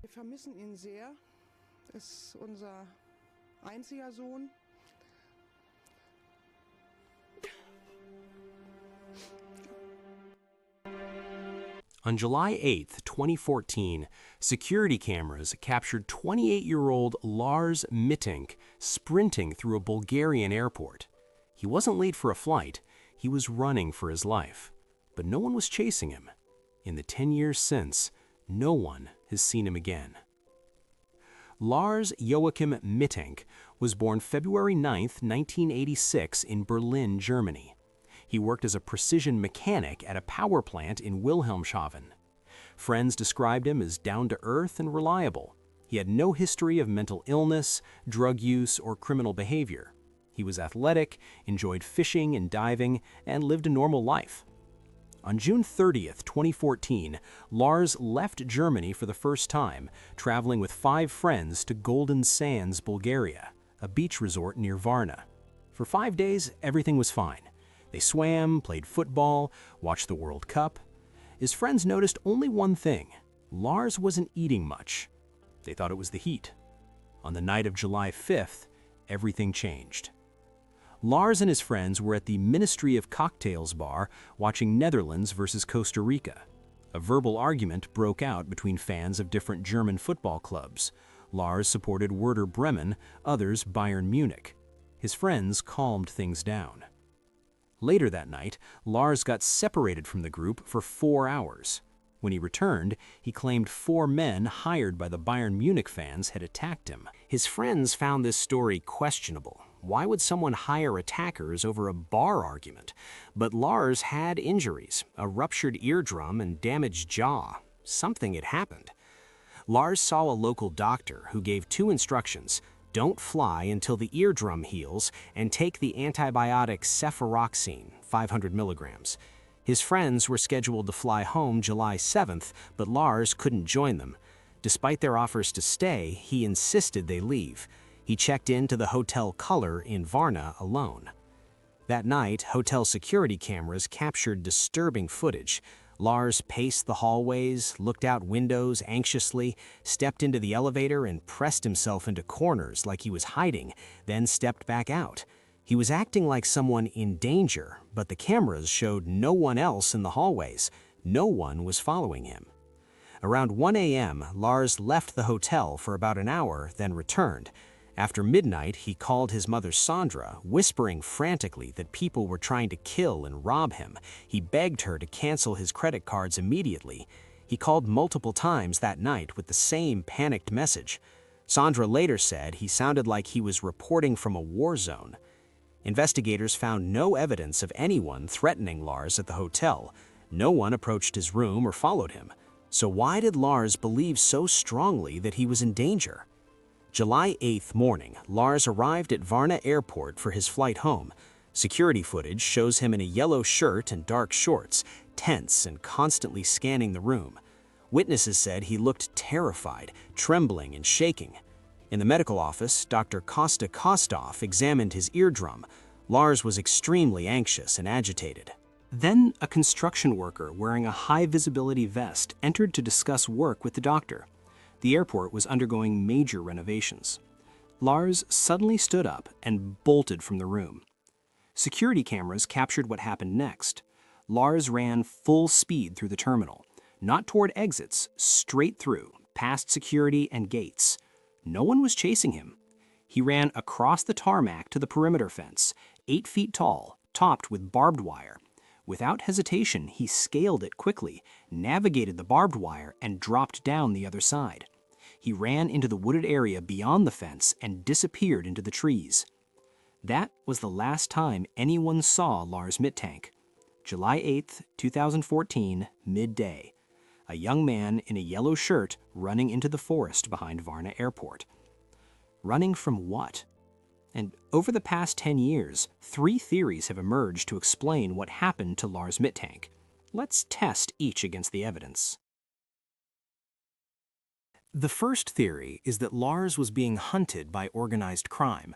Wir vermissen ihn sehr. Ist unser einziger Sohn. On July 8, 2014, security cameras captured 28-year-old Lars Mittank sprinting through a Bulgarian airport. He wasn't late for a flight, he was running for his life. But no one was chasing him. In the 10 years since, no one has seen him again. Lars Joachim Mittank was born February 9, 1986 in Berlin, Germany. He worked as a precision mechanic at a power plant in Wilhelmshaven. Friends described him as down-to-earth and reliable. He had no history of mental illness, drug use, or criminal behavior. He was athletic, enjoyed fishing and diving, and lived a normal life. On June 30, 2014, Lars left Germany for the first time, traveling with 5 friends to Golden Sands, Bulgaria, a beach resort near Varna. For 5 days, everything was fine. They swam, played football, watched the World Cup. His friends noticed only one thing: Lars wasn't eating much. They thought it was the heat. On the night of July 5th, everything changed. Lars and his friends were at the Ministry of Cocktails bar watching Netherlands versus Costa Rica. A verbal argument broke out between fans of different German football clubs. Lars supported Werder Bremen, others Bayern Munich. His friends calmed things down. Later that night, Lars got separated from the group for 4 hours. When he returned, he claimed 4 men hired by the Bayern Munich fans had attacked him. His friends found this story questionable. Why would someone hire attackers over a bar argument? But Lars had injuries, a ruptured eardrum and damaged jaw. Something had happened. Lars saw a local doctor who gave 2 instructions: don't fly until the eardrum heals, and take the antibiotic cefuroxime, 500 milligrams. His friends were scheduled to fly home July 7th, but Lars couldn't join them. Despite their offers to stay, he insisted they leave. He checked into the Hotel Color in Varna alone. That night, hotel security cameras captured disturbing footage. Lars paced the hallways, looked out windows anxiously, stepped into the elevator and pressed himself into corners like he was hiding, then stepped back out. He was acting like someone in danger, but the cameras showed no one else in the hallways. No one was following him. Around 1 a.m., Lars left the hotel for about an hour, then returned. After midnight, he called his mother Sandra, whispering frantically that people were trying to kill and rob him. He begged her to cancel his credit cards immediately. He called multiple times that night with the same panicked message. Sandra later said he sounded like he was reporting from a war zone. Investigators found no evidence of anyone threatening Lars at the hotel. No one approached his room or followed him. So why did Lars believe so strongly that he was in danger? July 8th morning, Lars arrived at Varna Airport for his flight home. Security footage shows him in a yellow shirt and dark shorts, tense and constantly scanning the room. Witnesses said he looked terrified, trembling and shaking. In the medical office, Dr. Kosta Kostov examined his eardrum. Lars was extremely anxious and agitated. Then a construction worker wearing a high-visibility vest entered to discuss work with the doctor. The airport was undergoing major renovations. Lars suddenly stood up and bolted from the room. Security cameras captured what happened next. Lars ran full speed through the terminal, not toward exits, straight through, past security and gates. No one was chasing him. He ran across the tarmac to the perimeter fence, 8 feet tall, topped with barbed wire. Without hesitation, he scaled it quickly, navigated the barbed wire, and dropped down the other side. He ran into the wooded area beyond the fence and disappeared into the trees. That was the last time anyone saw Lars Mittank. July 8th, 2014, midday. A young man in a yellow shirt running into the forest behind Varna Airport. Running from what? And over the past 10 years, 3 theories have emerged to explain what happened to Lars Mittank. Let's test each against the evidence. The first theory is that Lars was being hunted by organized crime.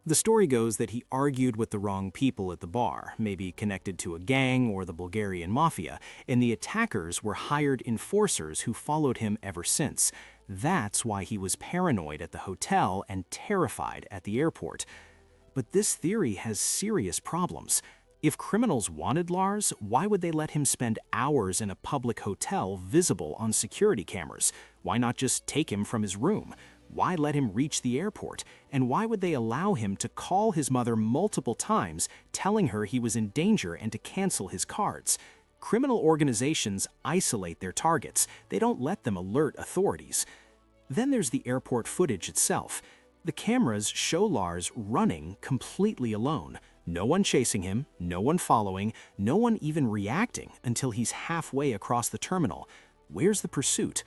The story goes that he argued with the wrong people at the bar, maybe connected to a gang or the Bulgarian Mafia, and the attackers were hired enforcers who followed him ever since. That's why he was paranoid at the hotel and terrified at the airport. But this theory has serious problems. If criminals wanted Lars, why would they let him spend hours in a public hotel visible on security cameras? Why not just take him from his room? Why let him reach the airport? And why would they allow him to call his mother multiple times, telling her he was in danger and to cancel his cards? Criminal organizations isolate their targets. They don't let them alert authorities. Then there's the airport footage itself. The cameras show Lars running completely alone. No one chasing him, no one following, no one even reacting until he's halfway across the terminal. Where's the pursuit?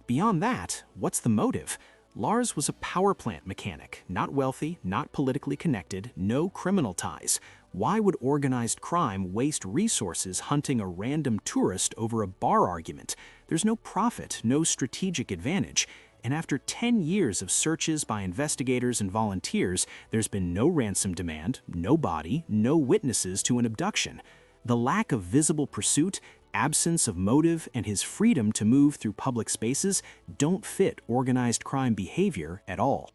Beyond that, what's the motive? Lars was a power plant mechanic, not wealthy, not politically connected, no criminal ties. Why would organized crime waste resources hunting a random tourist over a bar argument? There's no profit, no strategic advantage. And after 10 years of searches by investigators and volunteers, there's been no ransom demand, no body, no witnesses to an abduction. The lack of visible pursuit, absence of motive, and his freedom to move through public spaces don't fit organized crime behavior at all.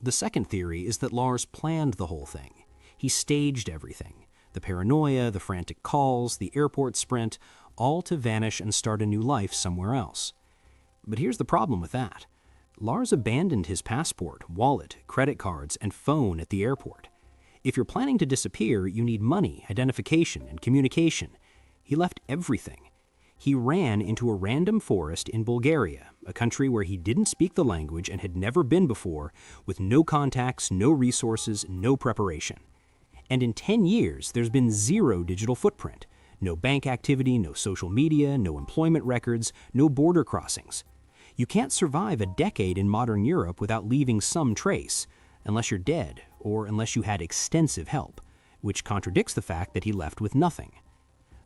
The second theory is that Lars planned the whole thing. He staged everything. The paranoia, the frantic calls, the airport sprint, all to vanish and start a new life somewhere else. But here's the problem with that. Lars abandoned his passport, wallet, credit cards, and phone at the airport. If you're planning to disappear, you need money, identification, and communication. He left everything. He ran into a random forest in Bulgaria, a country where he didn't speak the language and had never been before, with no contacts, no resources, no preparation. And in 10 years, there's been zero digital footprint. No bank activity, no social media, no employment records, no border crossings. You can't survive a decade in modern Europe without leaving some trace, unless you're dead or unless you had extensive help, which contradicts the fact that he left with nothing.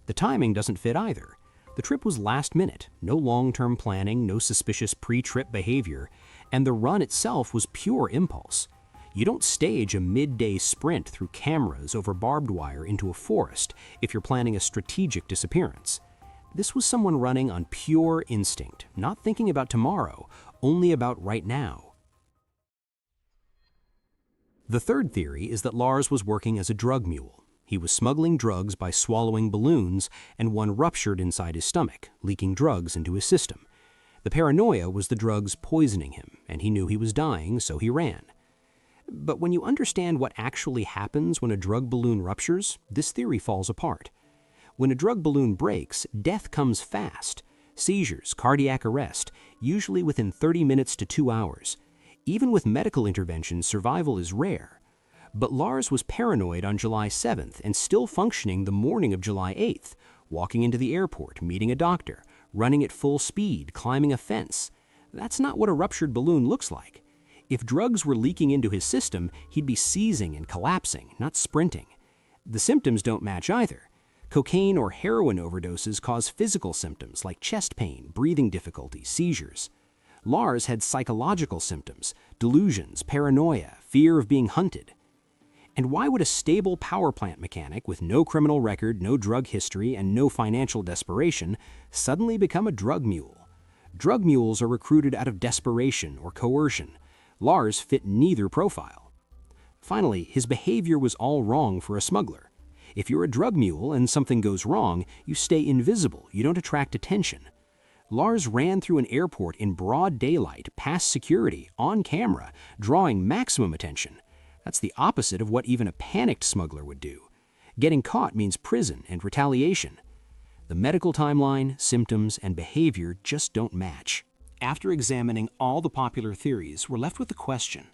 The timing doesn't fit either. The trip was last minute, no long-term planning, no suspicious pre-trip behavior, and the run itself was pure impulse. You don't stage a midday sprint through cameras over barbed wire into a forest if you're planning a strategic disappearance. This was someone running on pure instinct, not thinking about tomorrow, only about right now. The third theory is that Lars was working as a drug mule. He was smuggling drugs by swallowing balloons, and one ruptured inside his stomach, leaking drugs into his system. The paranoia was the drugs poisoning him, and he knew he was dying, so he ran. But when you understand what actually happens when a drug balloon ruptures, this theory falls apart. When a drug balloon breaks, death comes fast. Seizures, cardiac arrest, usually within 30 minutes to 2 hours. Even with medical intervention, survival is rare. But Lars was paranoid on July 7th and still functioning the morning of July 8th, walking into the airport, meeting a doctor, running at full speed, climbing a fence. That's not what a ruptured balloon looks like. If drugs were leaking into his system, he'd be seizing and collapsing, not sprinting. The symptoms don't match either. Cocaine or heroin overdoses cause physical symptoms like chest pain, breathing difficulty, seizures. Lars had psychological symptoms, delusions, paranoia, fear of being hunted. And why would a stable power plant mechanic with no criminal record, no drug history, and no financial desperation suddenly become a drug mule? Drug mules are recruited out of desperation or coercion. Lars fit neither profile. Finally, his behavior was all wrong for a smuggler. If you're a drug mule and something goes wrong, you stay invisible, you don't attract attention. Lars ran through an airport in broad daylight, past security, on camera, drawing maximum attention. That's the opposite of what even a panicked smuggler would do. Getting caught means prison and retaliation. The medical timeline, symptoms, and behavior just don't match. After examining all the popular theories, we're left with the question: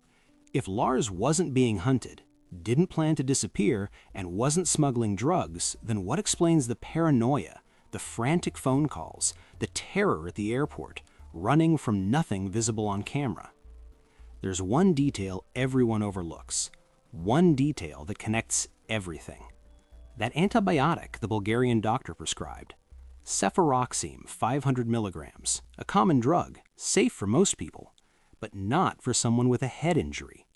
if Lars wasn't being hunted, didn't plan to disappear, and wasn't smuggling drugs, then what explains the paranoia, the frantic phone calls, the terror at the airport, running from nothing visible on camera? There's one detail everyone overlooks, one detail that connects everything. That antibiotic the Bulgarian doctor prescribed. Cefuroxime 500 milligrams, a common drug, safe for most people, but not for someone with a head injury.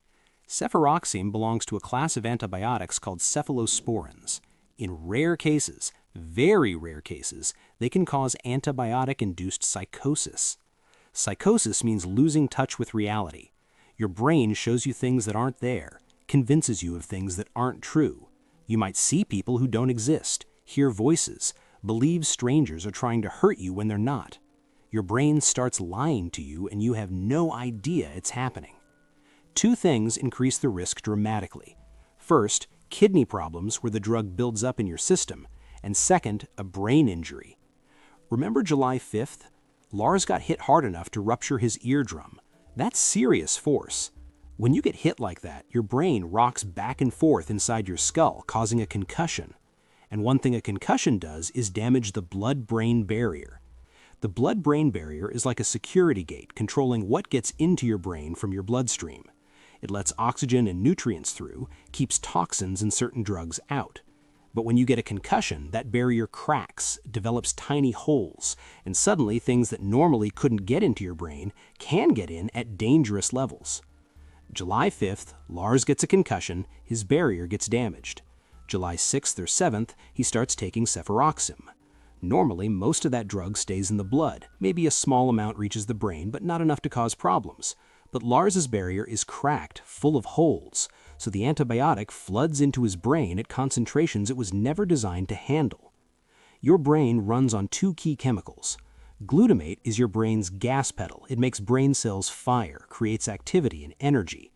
Cefuroxime belongs to a class of antibiotics called cephalosporins. In rare cases, Very rare cases, they can cause antibiotic-induced psychosis. Psychosis means losing touch with reality. Your brain shows you things that aren't there, convinces you of things that aren't true. You might see people who don't exist, hear voices, believe strangers are trying to hurt you when they're not. Your brain starts lying to you and you have no idea it's happening. Two things increase the risk dramatically. First, kidney problems where the drug builds up in your system, and second, a brain injury. Remember July 5th? Lars got hit hard enough to rupture his eardrum. That's serious force. When you get hit like that, your brain rocks back and forth inside your skull, causing a concussion. And one thing a concussion does is damage the blood-brain barrier. The blood-brain barrier is like a security gate controlling what gets into your brain from your bloodstream. It lets oxygen and nutrients through, keeps toxins and certain drugs out. But when you get a concussion, that barrier cracks, develops tiny holes, and suddenly things that normally couldn't get into your brain can get in at dangerous levels. July 5th, Lars gets a concussion, his barrier gets damaged. July 6th or 7th, he starts taking cefuroxime. Normally, most of that drug stays in the blood. Maybe a small amount reaches the brain, but not enough to cause problems. But Lars's barrier is cracked, full of holes, so the antibiotic floods into his brain at concentrations it was never designed to handle. Your brain runs on two key chemicals. Glutamate is your brain's gas pedal. It makes brain cells fire, creates activity and energy.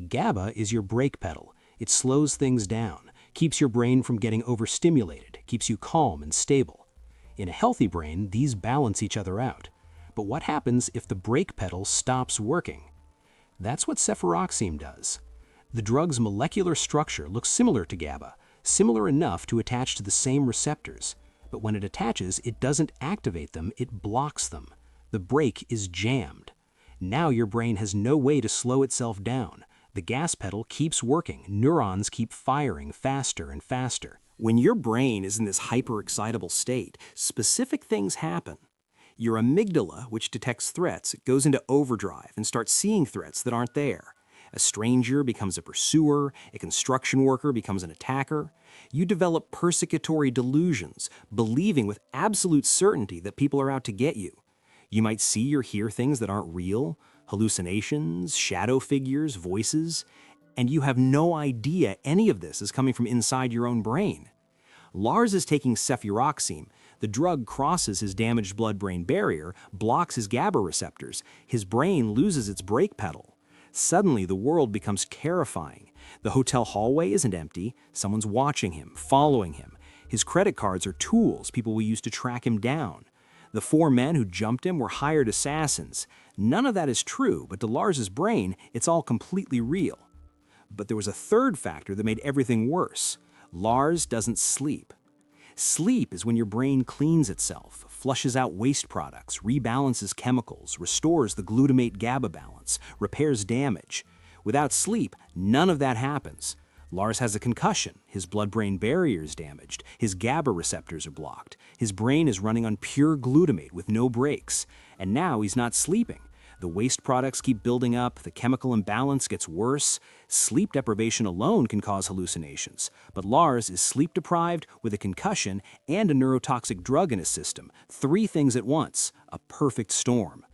GABA is your brake pedal. It slows things down, keeps your brain from getting overstimulated, keeps you calm and stable. In a healthy brain, these balance each other out. But what happens if the brake pedal stops working? That's what cefuroxime does. The drug's molecular structure looks similar to GABA, similar enough to attach to the same receptors. But when it attaches, it doesn't activate them, it blocks them. The brake is jammed. Now your brain has no way to slow itself down. The gas pedal keeps working, neurons keep firing faster and faster. When your brain is in this hyper-excitable state, specific things happen. Your amygdala, which detects threats, goes into overdrive and starts seeing threats that aren't there. A stranger becomes a pursuer, a construction worker becomes an attacker. You develop persecutory delusions, believing with absolute certainty that people are out to get you. You might see or hear things that aren't real, hallucinations, shadow figures, voices, and you have no idea any of this is coming from inside your own brain. Lars is taking cefuroxime. The drug crosses his damaged blood-brain barrier, blocks his GABA receptors. His brain loses its brake pedal. Suddenly, the world becomes terrifying. The hotel hallway isn't empty. Someone's watching him, following him. His credit cards are tools people will use to track him down. The four men who jumped him were hired assassins. None of that is true, but to Lars's brain, it's all completely real. But there was a third factor that made everything worse. Lars doesn't sleep. Sleep is when your brain cleans itself, flushes out waste products, rebalances chemicals, restores the glutamate GABA balance, repairs damage. Without sleep, none of that happens. Lars has a concussion, his blood-brain barrier is damaged, his GABA receptors are blocked, his brain is running on pure glutamate with no brakes, and now he's not sleeping. The waste products keep building up, the chemical imbalance gets worse. Sleep deprivation alone can cause hallucinations, but Lars is sleep-deprived with a concussion and a neurotoxic drug in his system. Three things at once, a perfect storm.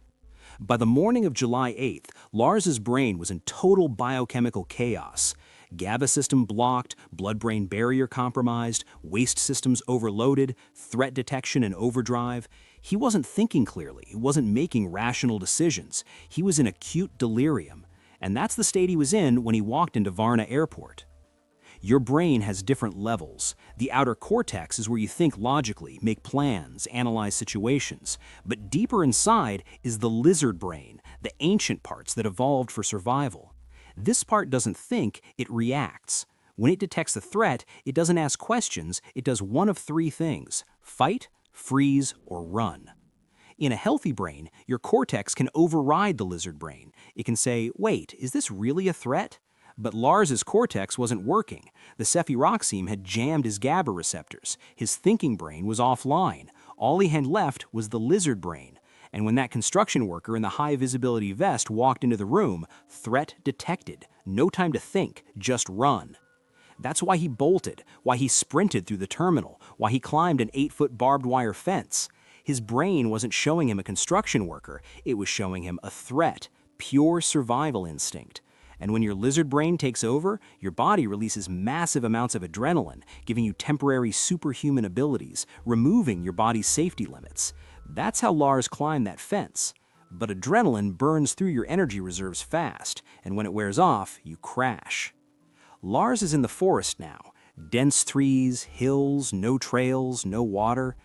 By the morning of July 8th, Lars's brain was in total biochemical chaos. GABA system blocked, blood-brain barrier compromised, waste systems overloaded, threat detection in overdrive. He wasn't thinking clearly, he wasn't making rational decisions. He was in acute delirium. And that's the state he was in when he walked into Varna Airport. Your brain has different levels. The outer cortex is where you think logically, make plans, analyze situations. But deeper inside is the lizard brain, the ancient parts that evolved for survival. This part doesn't think, it reacts. When it detects a threat, it doesn't ask questions, it does one of three things: fight, freeze, or run. In a healthy brain, your cortex can override the lizard brain. It can say, wait, is this really a threat? But Lars's cortex wasn't working. The cefuroxime had jammed his GABA receptors. His thinking brain was offline. All he had left was the lizard brain. And when that construction worker in the high-visibility vest walked into the room, threat detected. No time to think, just run. That's why he bolted, why he sprinted through the terminal, why he climbed an 8-foot barbed wire fence. His brain wasn't showing him a construction worker, it was showing him a threat, pure survival instinct. And when your lizard brain takes over, your body releases massive amounts of adrenaline, giving you temporary superhuman abilities, removing your body's safety limits. That's how Lars climbed that fence. But adrenaline burns through your energy reserves fast, and when it wears off, you crash. Lars is in the forest now. Dense trees, hills, no trails, no water.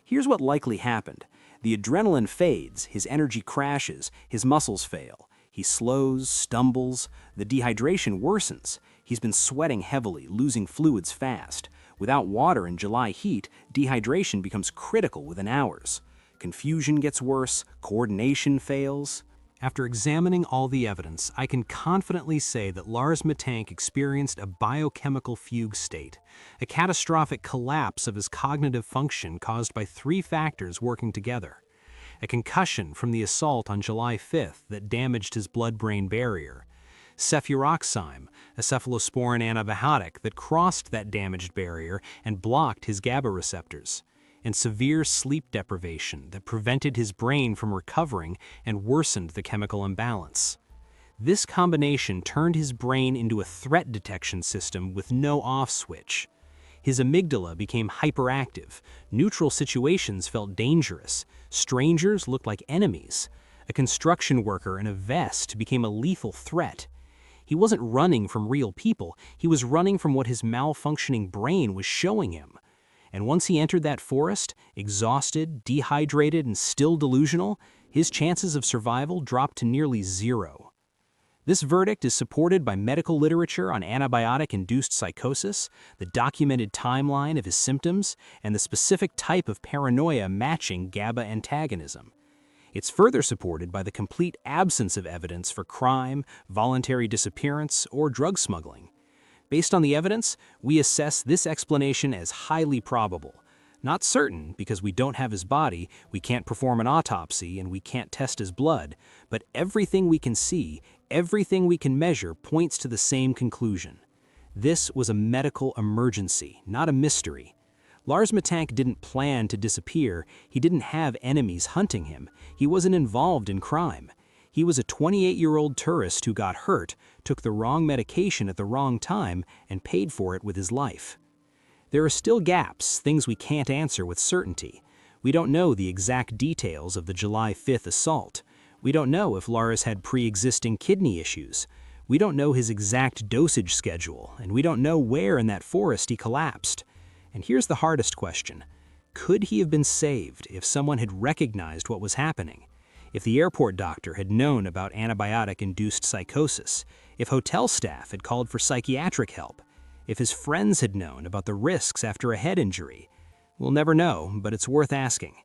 Here's what likely happened. The adrenaline fades, his energy crashes, his muscles fail. He slows, stumbles, the dehydration worsens. He's been sweating heavily, losing fluids fast. Without water in July heat, dehydration becomes critical within hours. Confusion gets worse, coordination fails. After examining all the evidence, I can confidently say that Lars Mittank experienced a biochemical fugue state, a catastrophic collapse of his cognitive function caused by 3 factors working together. A concussion from the assault on July 5th that damaged his blood-brain barrier, cefuroxime, a cephalosporin antibiotic that crossed that damaged barrier and blocked his GABA receptors, and severe sleep deprivation that prevented his brain from recovering and worsened the chemical imbalance. This combination turned his brain into a threat detection system with no off switch. His amygdala became hyperactive, neutral situations felt dangerous, strangers looked like enemies. A construction worker in a vest became a lethal threat. He wasn't running from real people, he was running from what his malfunctioning brain was showing him. And once he entered that forest, exhausted, dehydrated, and still delusional, his chances of survival dropped to nearly 0. This verdict is supported by medical literature on antibiotic-induced psychosis, the documented timeline of his symptoms, and the specific type of paranoia matching GABA antagonism. It's further supported by the complete absence of evidence for crime, voluntary disappearance, or drug smuggling. Based on the evidence, we assess this explanation as highly probable. Not certain, because we don't have his body, we can't perform an autopsy, and we can't test his blood, but everything we can see, everything we can measure points to the same conclusion. This was a medical emergency, not a mystery. Lars Mittank didn't plan to disappear, he didn't have enemies hunting him, he wasn't involved in crime. He was a 28-year-old tourist who got hurt, took the wrong medication at the wrong time, and paid for it with his life. There are still gaps, things we can't answer with certainty. We don't know the exact details of the July 5th assault. We don't know if Lars had pre-existing kidney issues. We don't know his exact dosage schedule, and we don't know where in that forest he collapsed. And here's the hardest question. Could he have been saved if someone had recognized what was happening? If the airport doctor had known about antibiotic-induced psychosis? If hotel staff had called for psychiatric help? If his friends had known about the risks after a head injury? We'll never know, but it's worth asking.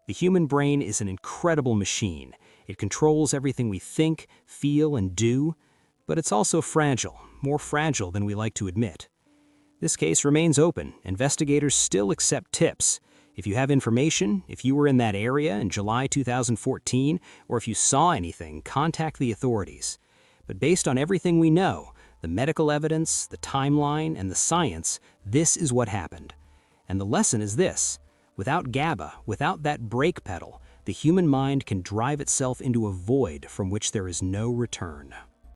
The human brain is an incredible machine. It controls everything we think, feel, and do, but it's also fragile, more fragile than we like to admit. This case remains open. Investigators still accept tips. If you have information, if you were in that area in July 2014, or if you saw anything, contact the authorities. But based on everything we know, the medical evidence, the timeline, and the science, this is what happened. And the lesson is this: without GABA, without that brake pedal, the human mind can drive itself into a void from which there is no return.